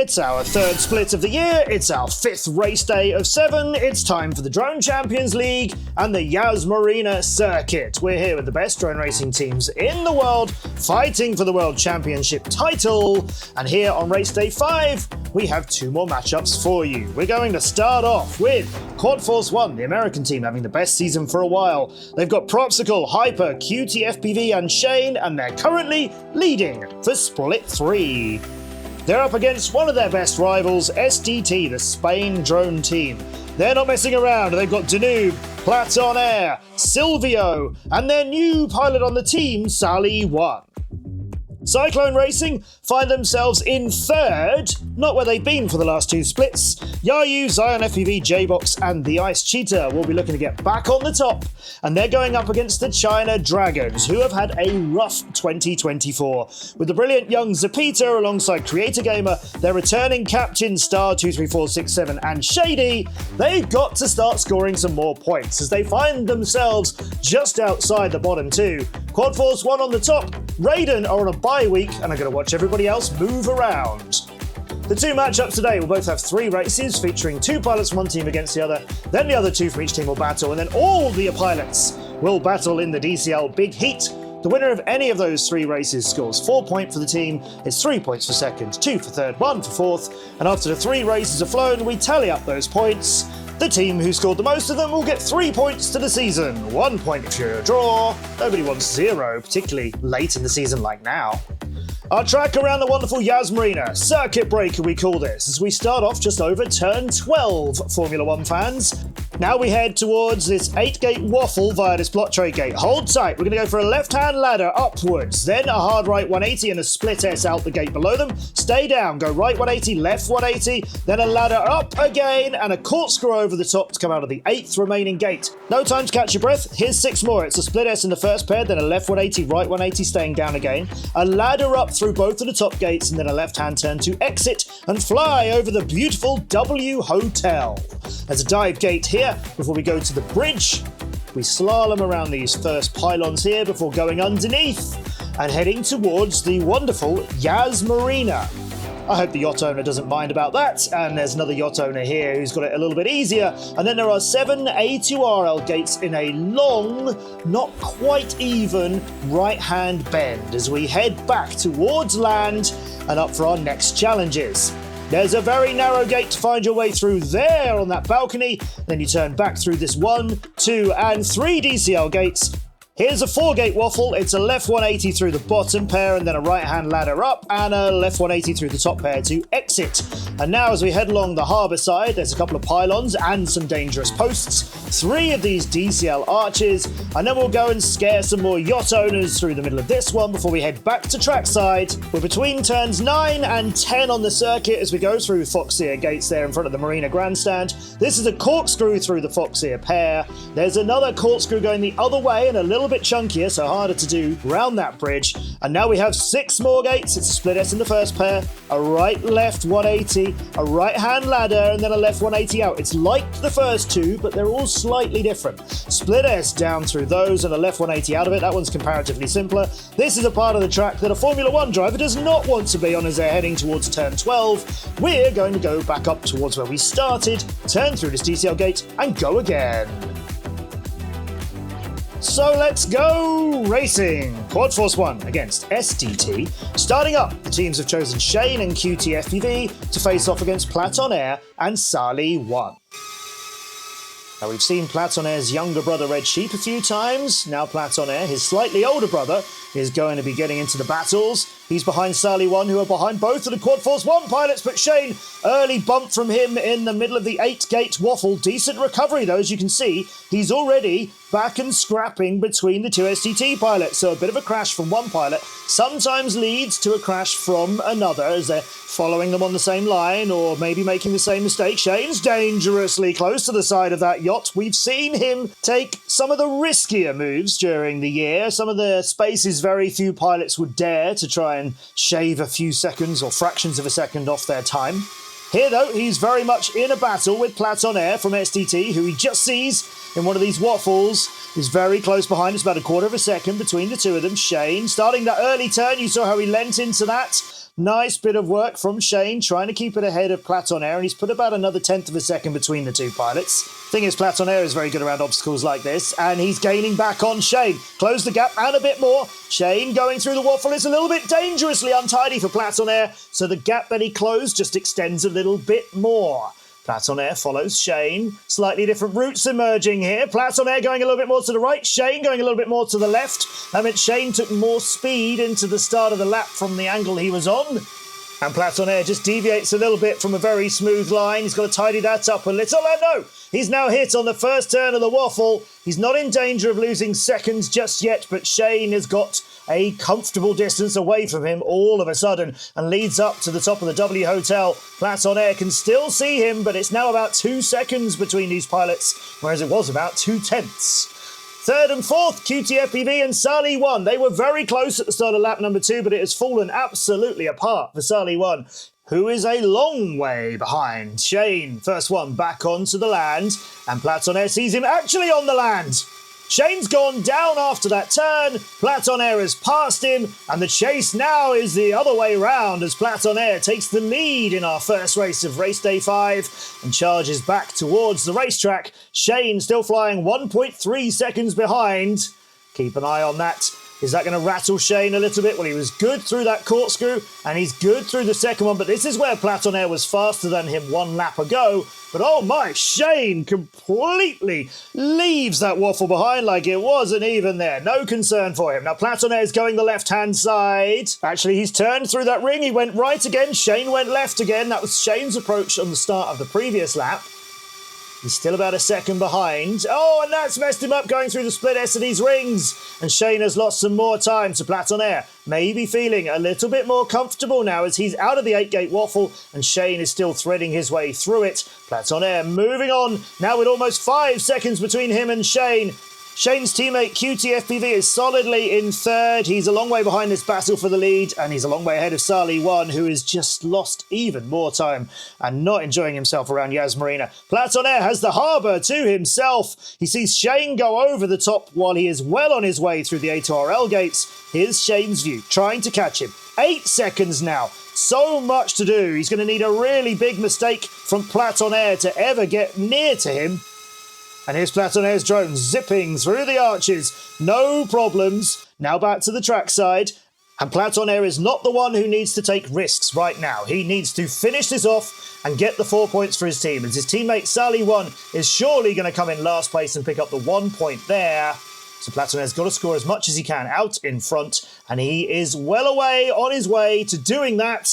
It's our third split of the year, it's our fifth race day of 7, it's time for the Drone Champions League and the Yas Marina circuit. We're here with the best drone racing teams in the world, fighting for the World Championship title, and here on race day 5, we have 2 more matchups for you. We're going to start off with Quad Force 1, the American team having the best season for a while. They've got Propsicle, Hyper, QTFPV and Shane, and they're currently leading for Split 3. They're up against one of their best rivals, SDT, the Spain drone team. They're not messing around. They've got Danube, Platon Air, Silvio, and their new pilot on the team, Sally 1. Cyclone Racing find themselves in 3rd, not where they've been for the last 2 splits. Yayu, Zion FPV, J-Box and the Ice Cheetah will be looking to get back on the top, and they're going up against the China Dragons, who have had a rough 2024. With the brilliant young Zapita alongside Creator Gamer, their returning captain Star 23467 and Shady, they've got to start scoring some more points as they find themselves just outside the bottom 2. Quad Force 1 on the top, Raiden are on a bye week and are going to watch everybody else move around. The 2 matchups today will both have 3 races featuring 2 pilots from one team against the other, then the other 2 from each team will battle, and then all the pilots will battle in the DCL Big Heat. The winner of any of those 3 races scores 4 points for the team, it's 3 points for second, 2 for third, 1 for 4th, and after the 3 races are flown, we tally up those points. The team who scored the most of them will get 3 points to the season, 1 point if you're a draw. Nobody wants 0, particularly late in the season like now. Our track around the wonderful Yas Marina, Circuit Breaker we call this, as we start off just over turn 12, Formula 1 fans. Now we head towards this 8-gate waffle via this block tray gate. Hold tight, we're going to go for a left-hand ladder upwards, then a hard right 180 and a split S out the gate below them. Stay down, go right 180, left 180, then a ladder up again and a corkscrew over the top to come out of the 8th remaining gate. No time to catch your breath, here's 6 more. It's a split S in the first pair, then a left 180, right 180, staying down again. A ladder up through both of the top gates and then a left-hand turn to exit and fly over the beautiful W Hotel. There's a dive gate here before we go to the bridge. We slalom around these first pylons here before going underneath and heading towards the wonderful Yas Marina. I hope the yacht owner doesn't mind about that, and there's another yacht owner here who's got it a little bit easier, and then there are 7 A2RL gates in a long, not quite even right-hand bend as we head back towards land and up for our next challenges. There's a very narrow gate to find your way through there on that balcony, then you turn back through this 1, 2 and 3 DCL gates. Here's a 4-gate waffle, it's a left 180 through the bottom pair and then a right-hand ladder up and a left 180 through the top pair to exit. And now as we head along the harbour side, there's a couple of pylons and some dangerous posts, 3 of these DCL arches, and then we'll go and scare some more yacht owners through the middle of this one before we head back to trackside. We're between turns 9 and 10 on the circuit as we go through Foxeer gates there in front of the Marina Grandstand. This is a corkscrew through the Foxeer pair. There's another corkscrew going the other way and a little bit chunkier, so harder to do round that bridge. And now we have 6 more gates. It's a split S in the first pair, a right-left 180, a right-hand ladder, and then a left 180 out. It's like the first 2, but they're all slightly different. Split S down through those and a left 180 out of it. That one's comparatively simpler. This is a part of the track that a Formula 1 driver does not want to be on as they're heading towards turn 12. We're going to go back up towards where we started, turn through this DCL gate, and go again. So let's go racing! Quad Force 1 against SDT. Starting up, the teams have chosen Shane and QTFPV to face off against Platon Air and Sally 1. Now we've seen Platon Air's younger brother Red Sheep a few times. Now Platon Air, his slightly older brother, is going to be getting into the battles. He's behind Sally 1, who are behind both of the Quad Force 1 pilots, but Shane, early bump from him in the middle of the 8-gate waffle. Decent recovery though, as you can see. He's already back and scrapping between the 2 SDT pilots, so a bit of a crash from one pilot sometimes leads to a crash from another as they're following them on the same line or maybe making the same mistake. Shane's dangerously close to the side of that yacht. We've seen him take some of the riskier moves during the year, some of the spaces very few pilots would dare to try and shave a few seconds or fractions of a second off their time. Here though, he's very much in a battle with Platon Air from SDT, who he just sees in one of these waffles. He's very close behind. It's about a quarter of a second between the two of them. Shane starting that early turn. You saw how he leant into that. Nice bit of work from Shane, trying to keep it ahead of Platon Air, and he's put about another 1/10 of a second between the two pilots. Thing is, Platon Air is very good around obstacles like this, and he's gaining back on Shane. Close the gap and a bit more. Shane going through the waffle is a little bit dangerously untidy for Platon Air, so the gap that he closed just extends a little bit more. Platon Air follows Shane. Slightly different routes emerging here. Platon Air going a little bit more to the right. Shane going a little bit more to the left. That meant Shane took more speed into the start of the lap from the angle he was on. And Platon Air just deviates a little bit from a very smooth line. He's got to tidy that up a little. And no, he's now hit on the first turn of the waffle. He's not in danger of losing seconds just yet, but Shane has got a comfortable distance away from him all of a sudden and leads up to the top of the W Hotel. Platon Air can still see him, but it's now about 2 seconds between these pilots, whereas it was about 2/10. Third and fourth, QTFPV and Sali 1. They were very close at the start of lap number 2, but it has fallen absolutely apart for Sali 1, who is a long way behind. Shane, first one back onto the land, and Platon Air sees him actually on the land. Shane's gone down after that turn, Platon Air has passed him, and the chase now is the other way round as Platon Air takes the lead in our first race of race day 5 and charges back towards the racetrack. Shane still flying 1.3 seconds behind. Keep an eye on that. Is that going to rattle Shane a little bit? Well, he was good through that corkscrew, and he's good through the second one, but this is where Platon Air was faster than him 1 lap ago. But oh my, Shane completely leaves that waffle behind like it wasn't even there. No concern for him. Now, Platon Air is going the left-hand side. Actually, he's turned through that ring. He went right again. Shane went left again. That was Shane's approach on the start of the previous lap. He's still about a second behind. Oh, and that's messed him up going through the split S&E's rings. And Shane has lost some more time to Platon Air. Maybe feeling a little bit more comfortable now as he's out of the 8-gate waffle and Shane is still threading his way through it. Platon Air moving on, now with almost 5 seconds between him and Shane. Shane's teammate QTFPV is solidly in third. He's a long way behind this battle for the lead, and he's a long way ahead of Sali 1, who has just lost even more time and not enjoying himself around Yas Marina. Platon Air has the harbour to himself. He sees Shane go over the top while he is well on his way through the A2RL gates. Here's Shane's view, trying to catch him. 8 seconds now. So much to do. He's going to need a really big mistake from Platon Air to ever get near to him. And here's Platon Air's drone zipping through the arches. No problems. Now back to the trackside. And Platon Air is not the one who needs to take risks right now. He needs to finish this off and get the 4 points for his team. As his teammate Sali 1 is surely going to come in last place and pick up the 1 point there. So Platon Air's got to score as much as he can out in front. And he is well away on his way to doing that.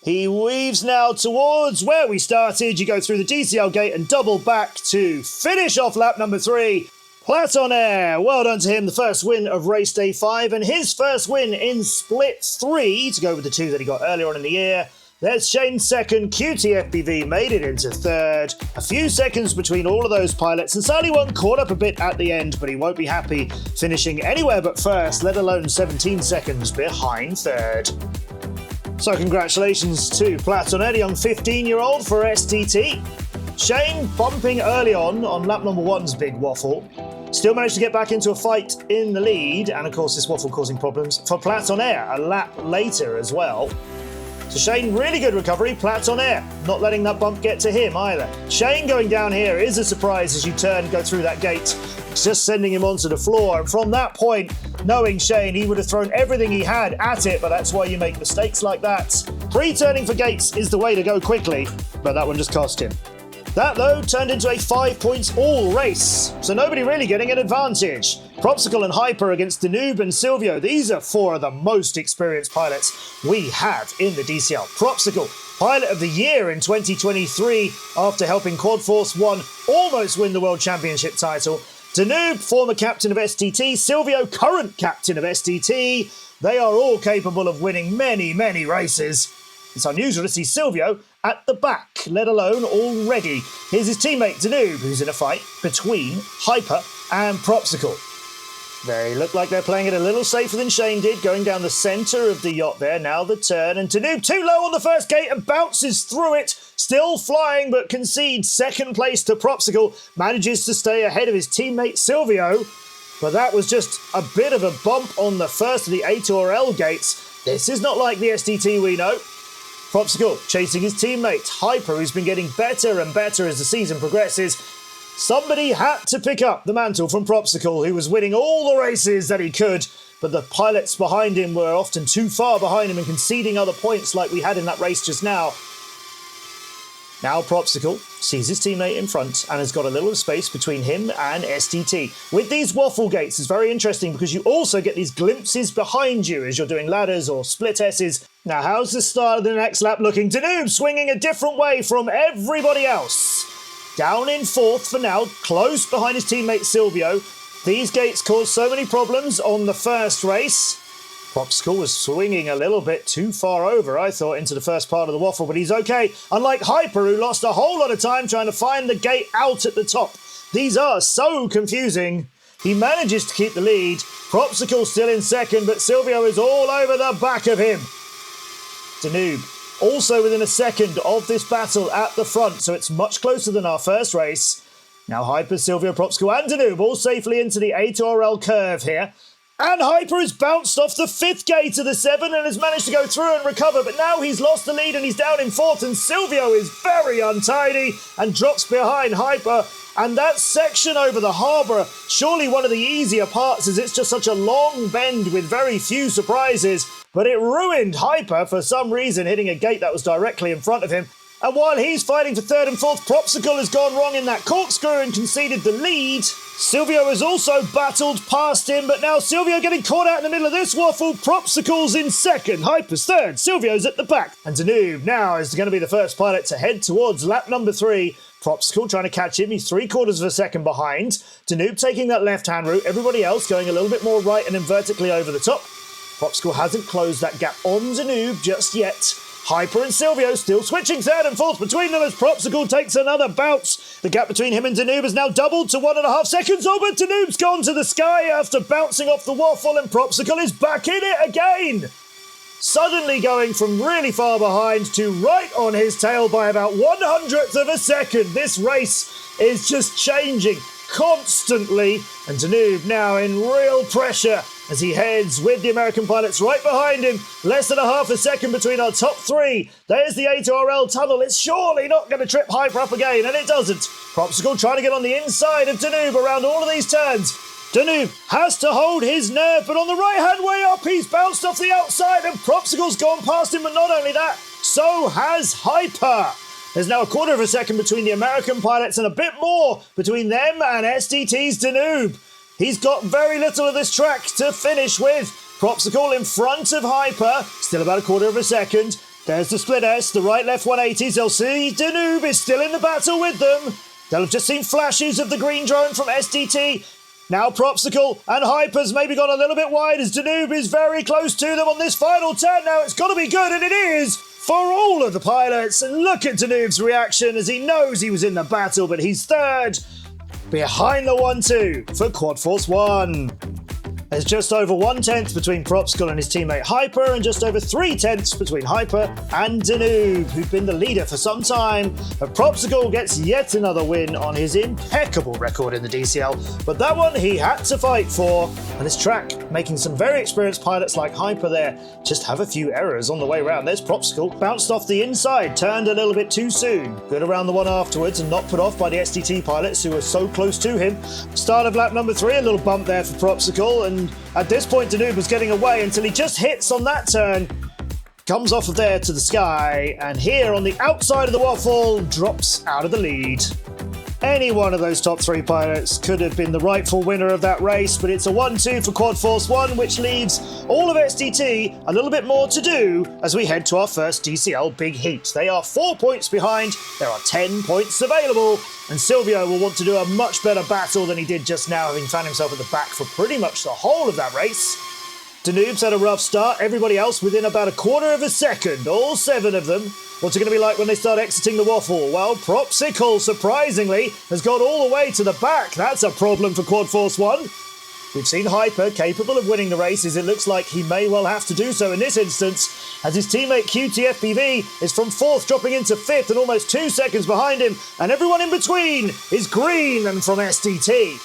He weaves now towards where we started. You go through the DCL gate and double back to finish off lap number 3. Platon Air, well done to him. The first win of race day 5 and his first win in split 3 to go with the 2 that he got earlier on in the year. There's Shane's second. QTFPV made it into third. A few seconds between all of those pilots, and Sali 1 caught up a bit at the end, but he won't be happy finishing anywhere but first, let alone 17 seconds behind third. So congratulations to Platon Air, the young 15-year-old for STT. Shane bumping early on lap number 1's big waffle. Still managed to get back into a fight in the lead, and of course this waffle causing problems for Platon Air a lap later as well. So Shane, really good recovery. Platon Air not letting that bump get to him either. Shane going down here is a surprise as you go through that gate. It's just sending him onto the floor. And from that point, knowing Shane, he would have thrown everything he had at it, but that's why you make mistakes like that. Pre-turning for gates is the way to go quickly, but that one just cost him. That, though, turned into a 5 points all race, so nobody really getting an advantage. Propsicle and Hyper against Danube and Silvio. These are 4 of the most experienced pilots we have in the DCL. Propsicle, Pilot of the Year in 2023 after helping Quad Force 1 almost win the World Championship title. Danube, former captain of STT. Silvio, current captain of STT. They are all capable of winning many, many races. It's unusual to see Silvio at the back, let alone already. Here's his teammate Danube, who's in a fight between Hyper and Propsicle. They look like they're playing it a little safer than Shane did, going down the centre of the yacht there. Now the turn, and Danube too low on the first gate and bounces through it. Still flying, but concedes second place to Propsicle. Manages to stay ahead of his teammate Silvio. But that was just a bit of a bump on the first of the A2RL gates. This is not like the SDT we know. Propsicle chasing his teammate. Hyper, who's been getting better and better as the season progresses. Somebody had to pick up the mantle from Propsicle, who was winning all the races that he could, but the pilots behind him were often too far behind him and conceding other points like we had in that race just now. Now Propsicle sees his teammate in front and has got a little space between him and SDT. With these waffle gates, it's very interesting because you also get these glimpses behind you as you're doing ladders or split S's. Now, how's the start of the next lap looking? Danube swinging a different way from everybody else. Down in fourth for now, close behind his teammate Silvio. These gates caused so many problems on the first race. Propsicle was swinging a little bit too far over, I thought, into the first part of the waffle, but he's okay. Unlike Hyper, who lost a whole lot of time trying to find the gate out at the top. These are so confusing. He manages to keep the lead. Propsicle still in second, but Silvio is all over the back of him. Danube also within a second of this battle at the front, so it's much closer than our first race. Now Hyper, Silvio, Propsicle and Danube all safely into the A2RL curve here. And Hyper has bounced off the fifth gate of the 7 and has managed to go through and recover, but now he's lost the lead and he's down in fourth, and Silvio is very untidy and drops behind Hyper. And that section over the harbour, surely one of the easier parts, as it's just such a long bend with very few surprises, but it ruined Hyper for some reason, hitting a gate that was directly in front of him. And while he's fighting for third and fourth, Propsicle has gone wrong in that corkscrew and conceded the lead. Silvio has also battled past him, but now Silvio getting caught out in the middle of this waffle. Propsicle's in second, Hyper's third, Silvio's at the back. And Danube now is going to be the first pilot to head towards lap number 3. Propsicle trying to catch him, he's 3/4 of a second behind. Danube taking that left-hand route, everybody else going a little bit more right and then vertically over the top. Propsicle hasn't closed that gap on Danube just yet. Hyper and Silvio still switching third and fourth between them as Propsicle takes another bounce. The gap between him and Danube has now doubled to 1.5 seconds. Oh, but Danube's gone to the sky after bouncing off the waffle, and Propsicle is back in it again. Suddenly going from really far behind to right on his tail by about 1/100th of a second. This race is just changing constantly, and Danube now in real pressure as he heads with the American pilots right behind him. Less than 1/2 a second between our top 3. There's the A2RL tunnel. It's surely not going to trip Hyper up again, and it doesn't. Propsicle trying to get on the inside of Danube around all of these turns. Danube has to hold his nerve, but on the right-hand way up, he's bounced off the outside, and Propsicle's gone past him, but not only that, so has Hyper. There's now 1/4 of a second between the American pilots and a bit more between them and SDT's Danube. He's got very little of this track to finish with. Propsicle in front of Hyper, still about 1/4 of a second. There's the split S, the right-left 180s. They'll see Danube is still in the battle with them. They'll have just seen flashes of the green drone from SDT. Now Propsicle and Hyper's maybe gone a little bit wide as Danube is very close to them on this final turn. Now it's got to be good, and it is for all of the pilots. And look at Danube's reaction as he knows he was in the battle, but he's third behind the 1-2 for Quad Force 1. There's just over 1/10 between Propsicle and his teammate Hyper, and just over 3/10 between Hyper and Danube, who've been the leader for some time. But Propsicle gets yet another win on his impeccable record in the DCL, but that one he had to fight for. And this track, making some very experienced pilots like Hyper there just have a few errors on the way around. There's Propsicle, bounced off the inside, turned a little bit too soon. Good around the one afterwards and not put off by the SDT pilots who were so close to him. Start of lap number 3, a little bump there for Propsicle, and at this point Danube was getting away until he just hits on that turn. Comes off of there to the sky, and here on the outside of the waffle, drops out of the lead. Any one of those top 3 pilots could have been the rightful winner of that race, but it's a 1-2 for Quad Force 1, which leaves all of SDT a little bit more to do as we head to our first DCL Big Heat. They are 4 points behind, there are 10 points available, and Silvio will want to do a much better battle than he did just now, having found himself at the back for pretty much the whole of that race. Danube's had a rough start, everybody else within about 1/4 of a second, all 7 of them. What's it going to be like when they start exiting the waffle? Well, Propsicle, surprisingly, has gone all the way to the back. That's a problem for Quad Force 1. We've seen Hyper capable of winning the races. It looks like he may well have to do so in this instance, as his teammate QTFPV is from 4th, dropping into 5th and almost 2 seconds behind him, and everyone in between is green and from SDT.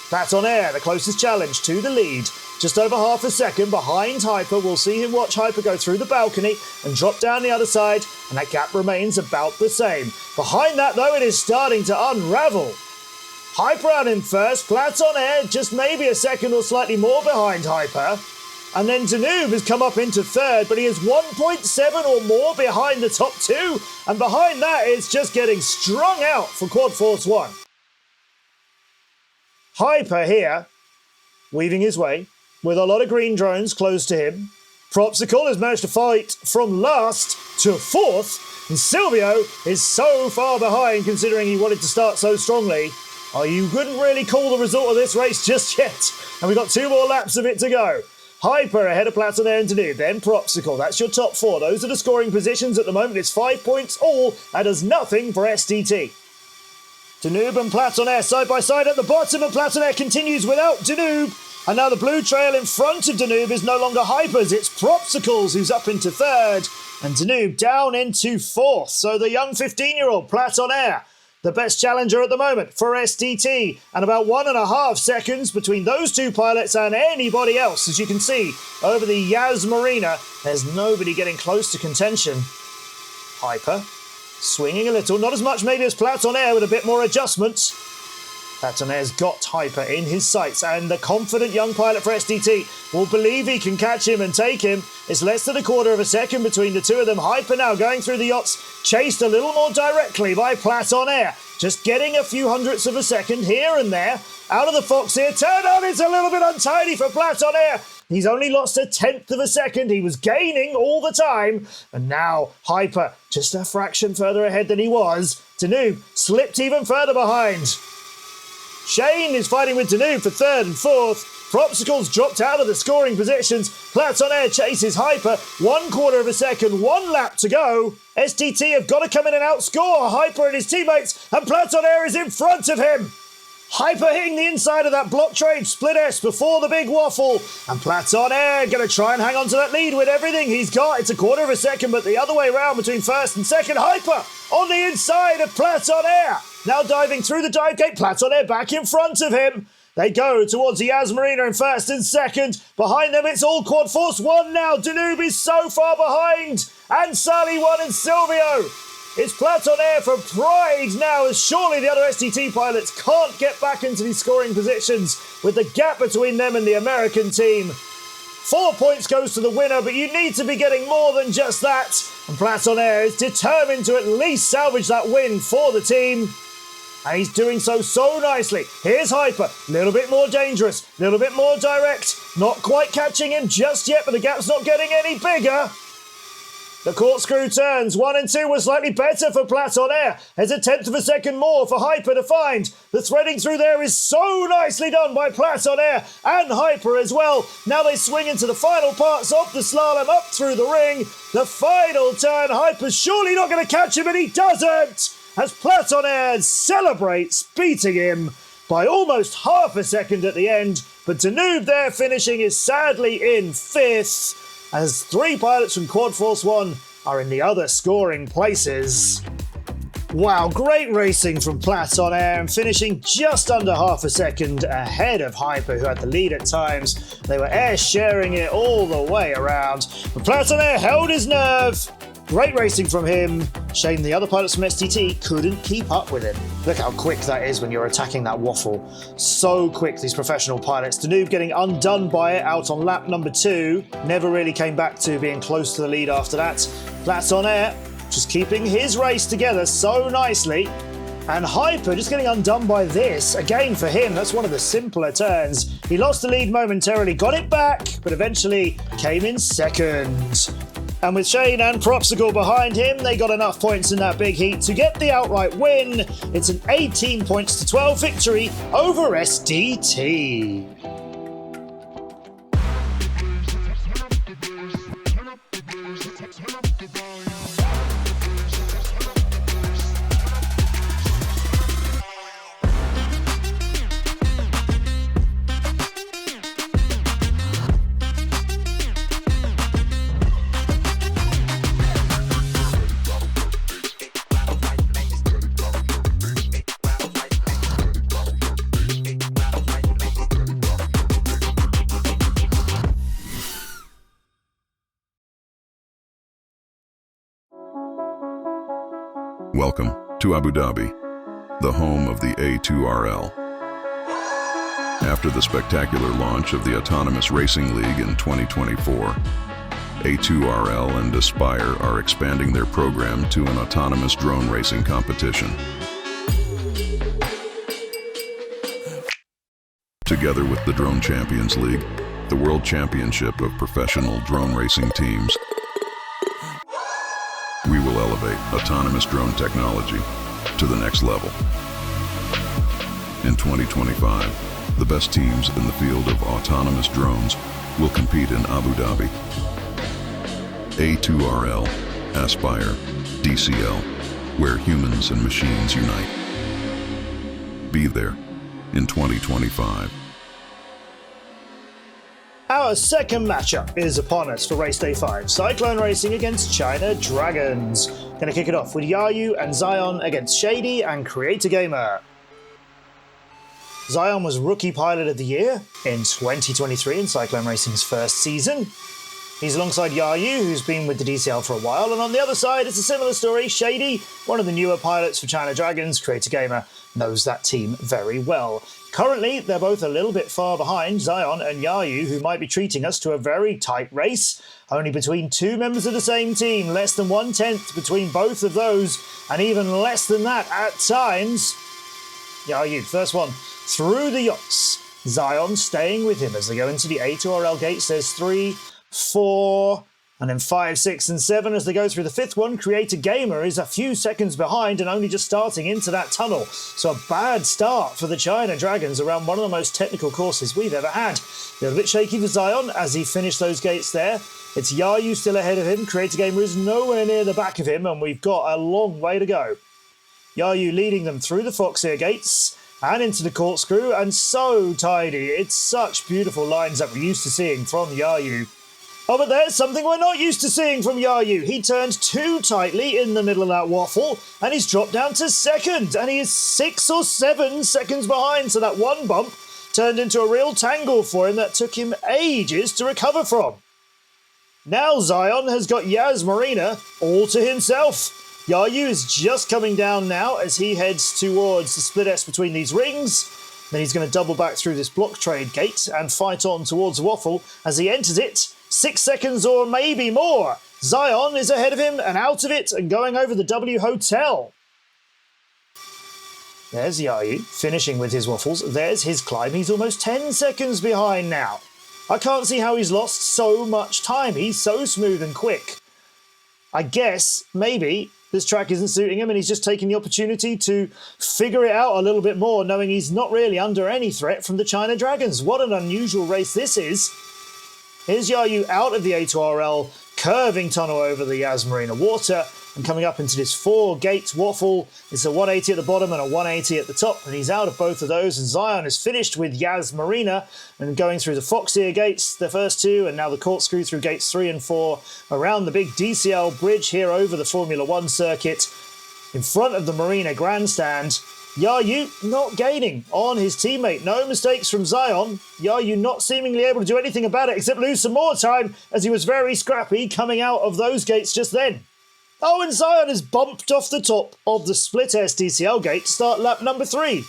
Pat on air, the closest challenge to the lead. just over half a second behind Hyper. We'll see him watch Hyper go through the balcony and drop down the other side, and that gap remains about the same. Behind that, though, it is starting to unravel. Hyper out in first, Platon Air just maybe a second or slightly more behind Hyper. And then Danube has come up into third, but he is 1.7 or more behind the top two. And behind that, it's just getting strung out for Quad Force 1. Hyper here, weaving his way, with a lot of green drones close to him. Propsicle has managed to fight from last to fourth, and Silvio is so far behind considering he wanted to start so strongly. Oh, you couldn't really call the result of this race just yet, and we've got 2 more laps of it to go. Hyper ahead of Platon Air and Danube, then Propsicle. That's your top 4. Those are the scoring positions at the moment. It's 5 points all. That does nothing for STT. Danube and Platon Air side by side at the bottom, and Platon Air continues without Danube. And now the blue trail in front of Danube is no longer Hyper's. It's Propsicles who's up into third, and Danube down into fourth. So the young 15-year-old Platon Air, the best challenger at the moment for STT, and about 1.5 seconds between those 2 pilots and anybody else. As you can see, over the Yas Marina, there's nobody getting close to contention. Hyper, swinging a little, not as much maybe as Platon Air with a bit more adjustment. Platon Air's got Hyper in his sights, and the confident young pilot for STT will believe he can catch him and take him. It's less than 1/4 second between the 2 of them. Hyper now going through the yachts, chased a little more directly by Platon Air. Just getting a few hundredths of a second here and there. Out of the Fox here, turn on, it's a little bit untidy for Platon Air. He's only lost 1/10 second. He was gaining all the time. And now Hyper just a fraction further ahead than he was. Danube slipped even further behind. Shane is fighting with Danube for third and fourth. Propsicles dropped out of the scoring positions. Platon Air chases Hyper. 1/4 second, 1 lap to go. STT have got to come in and outscore Hyper and his teammates, and Platon Air is in front of him. Hyper hitting the inside of that block trade split S before the big waffle, and Platon Air going to try and hang on to that lead with everything he's got. It's 1/4 second, but the other way round between first and second. Hyper on the inside of Platon Air. Now diving through the dive gate, Platon Air back in front of him. They go towards the Yas Marina in first and second. Behind them, it's all Quad Force 1 now. Danube is so far behind. And Sally 1 and Silvio. It's Platon Air for pride now, as surely the other STT pilots can't get back into these scoring positions with the gap between them and the American team. 4 points goes to the winner, but you need to be getting more than just that. And Platon Air is determined to at least salvage that win for the team. And he's doing so nicely. Here's Hyper, a little bit more dangerous, a little bit more direct. Not quite catching him just yet, but the gap's not getting any bigger. The corkscrew turns, 1 and 2 was slightly better for Platon Air. There's 1/10 second more for Hyper to find. The threading through there is so nicely done by Platon Air and Hyper as well. Now they swing into the final parts of the slalom up through the ring. The final turn, Hyper's surely not going to catch him, and he doesn't, as Platon Air celebrates beating him by almost half a second at the end. But Danube there finishing is sadly in 5th, as 3 pilots from Quad Force 1 are in the other scoring places. Wow, great racing from Platon Air, and finishing just under half a second ahead of Hyper, who had the lead at times. They were air sharing it all the way around. But Platon Air held his nerve. Great racing from him. Shame the other pilots from STT couldn't keep up with him. Look how quick that is when you're attacking that waffle. So quick, these professional pilots. Danube getting undone by it out on lap number 2. Never really came back to being close to the lead after that. Platon Air just keeping his race together so nicely. And Hyper just getting undone by this. Again, for him, that's one of the simpler turns. He lost the lead momentarily, got it back, but eventually came in second. And with Shane and Propsicle behind him, they got enough points in that big heat to get the outright win. It's an 18 points to 12 victory over STT. Welcome to Abu Dhabi, the home of the A2RL. After the spectacular launch of the Autonomous Racing League in 2024, A2RL and Aspire are expanding their program to an autonomous drone racing competition. Together with the Drone Champions League, the World Championship of Professional Drone Racing Teams, we will elevate autonomous drone technology to the next level. In 2025, the best teams in the field of autonomous drones will compete in Abu Dhabi. A2RL, Aspire, DCL, where humans and machines unite. Be there in 2025. Our second matchup is upon us for race day 5. Cyclone Racing against China Dragons. Gonna kick it off with Yayu and Zion against Shady and Creator Gamer. Zion was Rookie Pilot of the Year in 2023 in Cyclone Racing's first season. He's alongside Yayu, who's been with the DCL for a while, and on the other side, it's a similar story. Shady, one of the newer pilots for China Dragons, Creator Gamer, knows that team very well. Currently, they're both a little bit far behind Zion and Yayu, who might be treating us to a very tight race. Only between two members of the same team, less than 1/10 between both of those, and even less than that at times. Yayu, first one, through the yachts. Zion staying with him as they go into the A2RL gates. There's 3, 4, and then 5, 6, and 7 as they go through the 5th one. Creator Gamer is a few seconds behind and only just starting into that tunnel. So a bad start for the China Dragons around one of the most technical courses we've ever had. A little bit shaky for Zion as he finished those gates there. It's Yayu still ahead of him. Creator Gamer is nowhere near the back of him, and we've got a long way to go. Yayu leading them through the Foxeer gates and into the corkscrew, and so tidy. It's such beautiful lines that we're used to seeing from Yayu. Oh, but there's something we're not used to seeing from Yayu. He turned too tightly in the middle of that waffle, and he's dropped down to second, and he is 6 or 7 seconds behind, so that one bump turned into a real tangle for him that took him ages to recover from. Now Zion has got Yas Marina all to himself. Yayu is just coming down now as he heads towards the split S between these rings. Then he's going to double back through this block trade gate and fight on towards the waffle as he enters it. 6 seconds or maybe more. Zion is ahead of him and out of it and going over the W Hotel. There's Yayu finishing with his waffles. There's his climb. He's almost 10 seconds behind now. I can't see how he's lost so much time. He's so smooth and quick. I guess maybe this track isn't suiting him and he's just taking the opportunity to figure it out a little bit more, knowing he's not really under any threat from the China Dragons. What an unusual race this is. Here's Yayu out of the A2RL, curving tunnel over the Yas Marina water and coming up into this 4-gate waffle. It's a 180 at the bottom and a 180 at the top, and he's out of both of those. And Zion is finished with Yas Marina and going through the Foxeer gates, the first 2, and now the corkscrew through gates 3 and 4 around the big DCL bridge here over the Formula 1 circuit in front of the Marina grandstand. Yayu not gaining on his teammate. No mistakes from Zion. Yayu not seemingly able to do anything about it except lose some more time as he was very scrappy coming out of those gates just then. Oh, and Zion has bumped off the top of the Split S DCL gate to start lap number 3.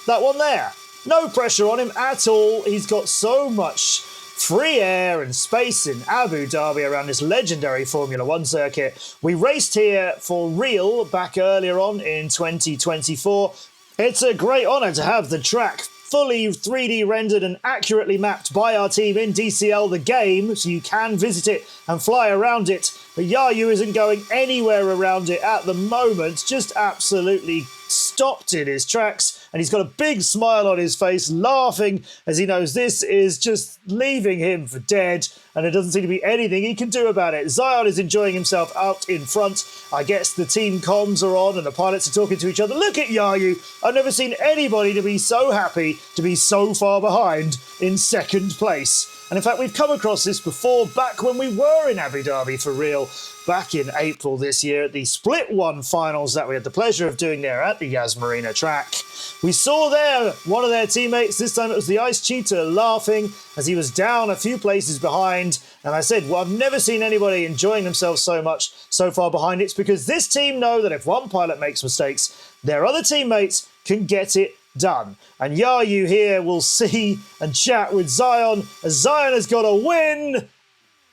That one there. No pressure on him at all. He's got so much free air and space in Abu Dhabi around this legendary Formula 1 circuit. We raced here for real back earlier on in 2024. It's a great honour to have the track fully 3D rendered and accurately mapped by our team in DCL the game, so you can visit it and fly around it. But Yayu isn't going anywhere around it at the moment, just absolutely stopped in his tracks, and he's got a big smile on his face, laughing as he knows this is just leaving him for dead, and there doesn't seem to be anything he can do about it. Zion is enjoying himself out in front. I guess the team comms are on and the pilots are talking to each other. Look at Yayu. I've never seen anybody to be so happy to be so far behind in second place. And in fact, we've come across this before back when we were in Abu Dhabi for real, back in April this year at the Split 1 finals that we had the pleasure of doing there at the Yas Marina track. We saw there one of their teammates, this time it was the Ice Cheetah, laughing as he was down a few places behind. And I said, well, I've never seen anybody enjoying themselves so much so far behind. It's because this team know that if one pilot makes mistakes, their other teammates can get it done. And Yayu here will see and chat with Zion as Zion has got a win.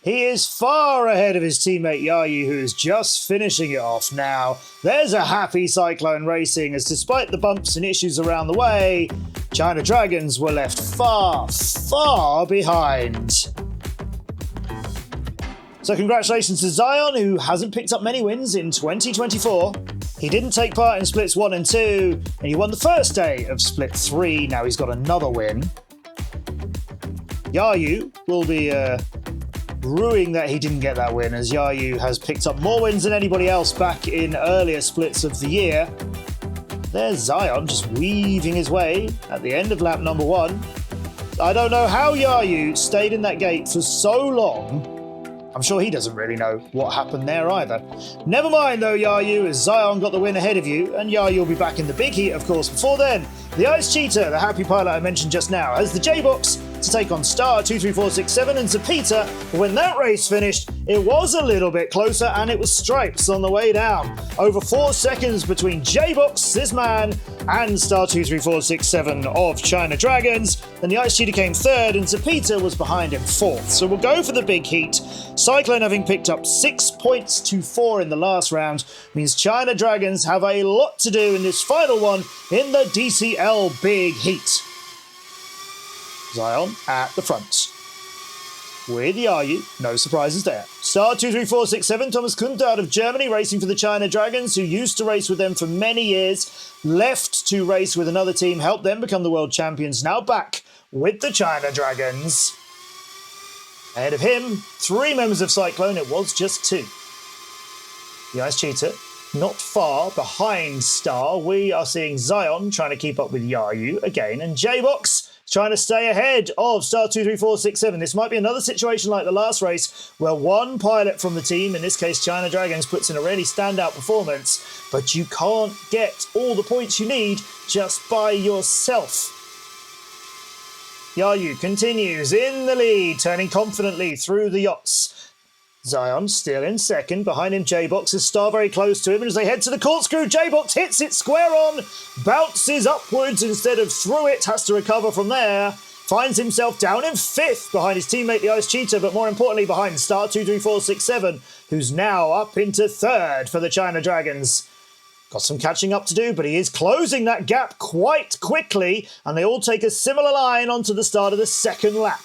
He is far ahead of his teammate Yayu, who is just finishing it off now. There's a happy Cyclone Racing, as despite the bumps and issues around the way, China Dragons were left far, far behind. So congratulations to Zion, who hasn't picked up many wins in 2024. He didn't take part in Splits 1 and 2, and he won the first day of Split 3. Now he's got another win. Yayu will be ruining that he didn't get that win, as Yayu has picked up more wins than anybody else back in earlier splits of the year. There's Zion just weaving his way at the end of lap number 1. I don't know how Yayu stayed in that gate for so long. I'm sure he doesn't really know what happened there either. Never mind though, Yayu, as Zion got the win ahead of you, and Yayu will be back in the big heat, of course. Before then, the Ice Cheetah, the happy pilot I mentioned just now, has the J-Box to take on Star 23467 and Zapita. When that race finished, it was a little bit closer, and it was Stripes on the way down. Over 4 seconds between J-Box, this man, and Star 23467 of China Dragons. Then the Ice Cheetah came third, and Zapita was behind him fourth. So we'll go for the big heat. Cyclone, having picked up 6 points to 4 in the last round, means China Dragons have a lot to do in this final one in the DCL Big Heat. Zion at the front. With Yayu, no surprises there. Star 23467, Thomas Kunt out of Germany, racing for the China Dragons, who used to race with them for many years, left to race with another team, helped them become the world champions, now back with the China Dragons. Ahead of him, 3 members of Cyclone, it was just 2. The Ice Cheetah, not far behind Star. We are seeing Zion trying to keep up with Yayu again, and J-Box trying to stay ahead of Star 23467. This might be another situation like the last race, where one pilot from the team, in this case China Dragons, puts in a really standout performance, but you can't get all the points you need just by yourself. Yayu continues in the lead, turning confidently through the yachts. Zion still in second. Behind him, J-Box is Star very close to him. And as they head to the corkscrew, J-Box hits it square on, bounces upwards instead of through it, has to recover from there. Finds himself down in 5th behind his teammate, the Ice Cheetah, but more importantly behind Star 23467, who's now up into 3rd for the China Dragons. Got some catching up to do, but he is closing that gap quite quickly, and they all take a similar line onto the start of the 2nd lap.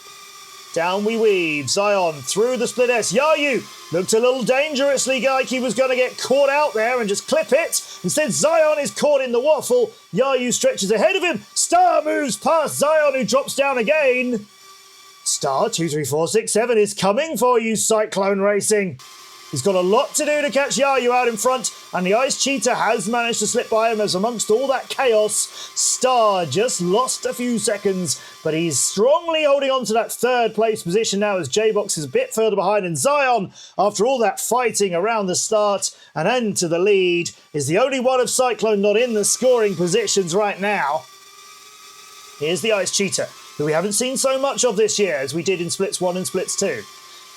Down we weave. Zion through the split S. Yayu looked a little dangerously like he was going to get caught out there and just clip it. Instead, Zion is caught in the waffle. Yayu stretches ahead of him. Star moves past Zion, who drops down again. Star 23467 is coming for you, Cyclone Racing. He's got a lot to do to catch Yayu out in front, and the Ice Cheetah has managed to slip by him as amongst all that chaos, Star just lost a few seconds, but he's strongly holding on to that 3rd place position now as J-Box is a bit further behind, and Zion, after all that fighting around the start and end to the lead, is the only one of Cyclone not in the scoring positions right now. Here's the Ice Cheetah, who we haven't seen so much of this year as we did in Splits 1 and Splits 2.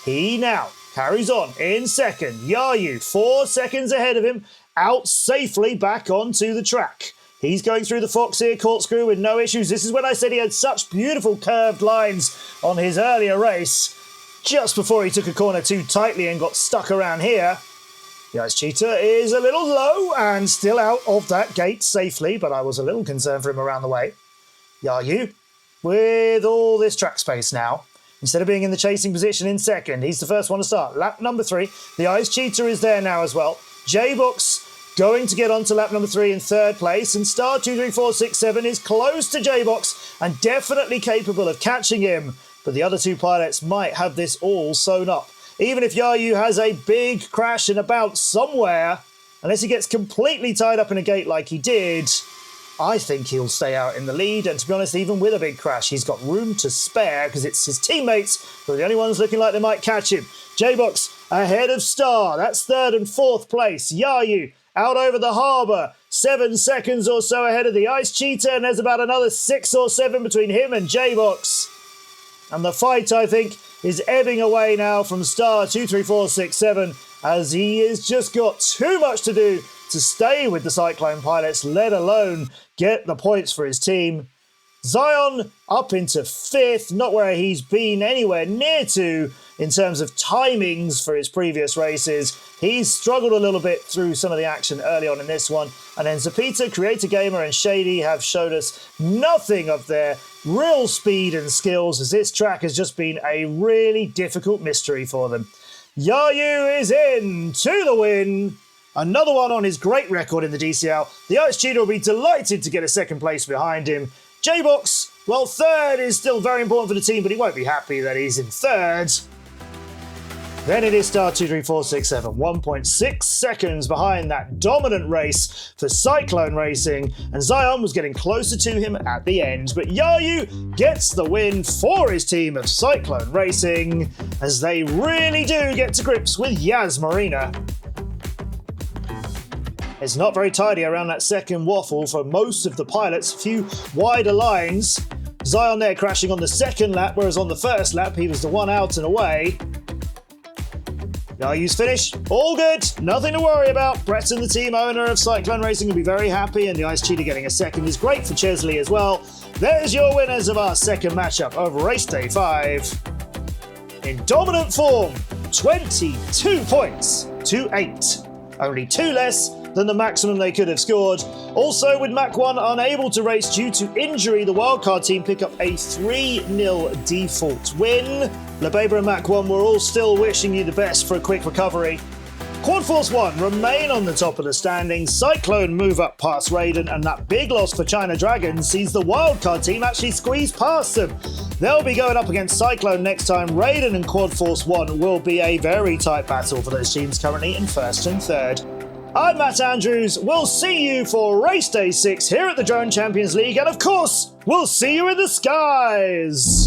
He now carries on in second. Yayu, 4 seconds ahead of him, out safely back onto the track. He's going through the Fox here, corkscrew with no issues. This is when I said he had such beautiful curved lines on his earlier race, just before he took a corner too tightly and got stuck around here. The Ice Cheetah is a little low and still out of that gate safely, but I was a little concerned for him around the way. Yayu, with all this track space now, instead of being in the chasing position in second, he's the first one to start. Lap number 3. The Ice Cheetah is there now as well. J-Box going to get onto lap number 3 in 3rd place, and Star 23467 is close to J-Box and definitely capable of catching him. But the other 2 pilots might have this all sewn up. Even if Yayu has a big crash and a bounce somewhere, unless he gets completely tied up in a gate like he did, I think he'll stay out in the lead, and to be honest, even with a big crash, he's got room to spare because it's his teammates who are the only ones looking like they might catch him. J-Box ahead of Star, that's 3rd and 4th place. Yayu out over the harbour. 7 seconds or so ahead of the Ice Cheetah, and there's about another 6 or 7 between him and J-Box. And the fight, I think, is ebbing away now from star 23467, as he has just got too much to do to stay with the Cyclone pilots, let alone get the points for his team. Zion up into 5th, not where he's been anywhere near to in terms of timings for his previous races. He's struggled a little bit through some of the action early on in this one. And then Zapita, Creator Gamer and Shady have showed us nothing of their real speed and skills, as this track has just been a really difficult mystery for them. Yayu is in to the win. Another one on his great record in the DCL. The Ice Cheetah will be delighted to get a 2nd place behind him. J-Box, well, 3rd is still very important for the team, but he won't be happy that he's in 3rd. Then it is star 23467, 1.6 seconds behind that dominant race for Cyclone Racing, and Zion was getting closer to him at the end, but Yayu gets the win for his team of Cyclone Racing, as they really do get to grips with Yas Marina. It's not very tidy around that 2nd waffle for most of the pilots, a few wider lines. Zion there crashing on the 2nd lap, whereas on the 1st lap he was the one out and away. Yayu's finish, all good, nothing to worry about. Brett and the team owner of Cyclone Racing will be very happy, and the Ice Cheetah getting a 2nd is great for Chesley as well. There's your winners of our 2nd matchup of race day 5. In dominant form, 22 points to 8. Only 2 less than the maximum they could have scored. Also, with Mach 1 unable to race due to injury, the wildcard team pick up a 3-0 default win. LeBaber and Mach 1 were all still wishing you the best for a quick recovery. Quad Force 1 remain on the top of the standings. Cyclone move up past Raiden, and that big loss for China Dragon sees the wildcard team actually squeeze past them. They'll be going up against Cyclone next time. Raiden and Quad Force 1 will be a very tight battle for those teams currently in 1st and 3rd. I'm Matt Andrews. We'll see you for race day 6 here at the Drone Champions League, and of course, we'll see you in the skies!